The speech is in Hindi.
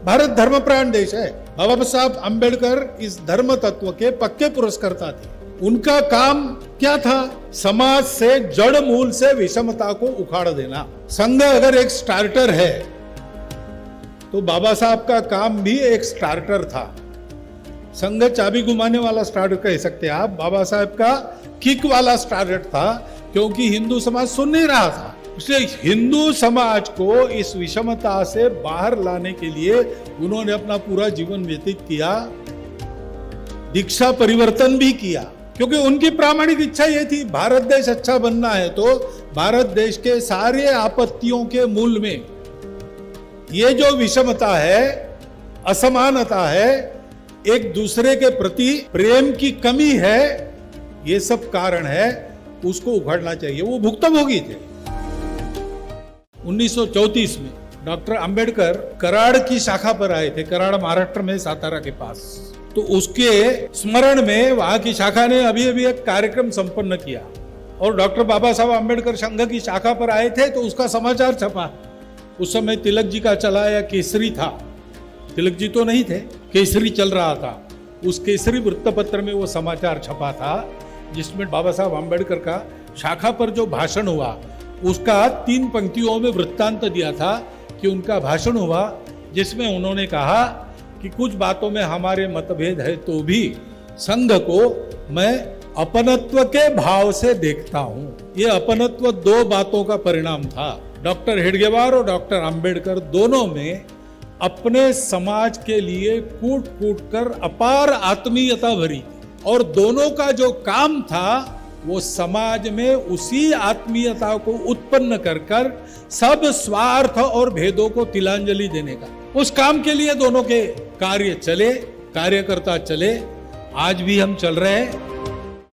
भारत धर्मप्राण देश है। बाबा साहब अंबेडकर इस धर्म तत्व के पक्के पुरस्कर्ता थे। उनका काम क्या था? समाज से जड़ मूल से विषमता को उखाड़ देना। संघ अगर एक स्टार्टर है तो बाबा साहब का काम भी एक स्टार्टर था। संघ चाबी घुमाने वाला स्टार्टर कह सकते हैं आप, बाबा साहब का किक वाला स्टार्टर था, क्योंकि हिंदू समाज सुन नहीं रहा था। इसलिए हिंदू समाज को इस विषमता से बाहर लाने के लिए उन्होंने अपना पूरा जीवन व्यतीत किया, दीक्षा परिवर्तन भी किया, क्योंकि उनकी प्रामाणिक इच्छा ये थी, भारत देश अच्छा बनना है तो भारत देश के सारे आपत्तियों के मूल में ये जो विषमता है, असमानता है, एक दूसरे के प्रति प्रेम की कमी है, ये सब कारण है, उसको उखाड़ना चाहिए। वो भुक्तभोगी थे। 1934 में डॉक्टर अंबेडकर कराड़ की शाखा पर आए थे, कराड़ महाराष्ट्र में सातारा के पास। तो उसके स्मरण में वहां की शाखा ने अभी अभी एक कार्यक्रम संपन्न किया और डॉक्टर बाबा साहब अंबेडकर संघ की शाखा पर आए थे, तो उसका समाचार छपा। उस समय तिलक जी का चलाया केसरी था, तिलक जी तो नहीं थे, केसरी चल रहा था। उस केसरी वृत्तपत्र में वो समाचार छपा था जिसमें बाबा साहब अंबेडकर का शाखा पर जो भाषण हुआ उसका 3 पंक्तियों में वृत्तांत दिया था कि उनका भाषण हुआ जिसमें उन्होंने कहा कि कुछ बातों में हमारे मतभेद है तो भी संघ को मैं अपनत्व के भाव से देखता हूं। ये अपनत्व 2 बातों का परिणाम था। डॉक्टर हेडगेवार और डॉक्टर अंबेडकर दोनों में अपने समाज के लिए कूट कूट कर अपार आत्मीयता भरी और दोनों का जो काम था वो समाज में उसी आत्मीयता को उत्पन्न कर कर सब स्वार्थ और भेदों को तिलांजलि देने का, उस काम के लिए दोनों के कार्य चले, कार्यकर्ता चले। आज भी हम चल रहे हैं।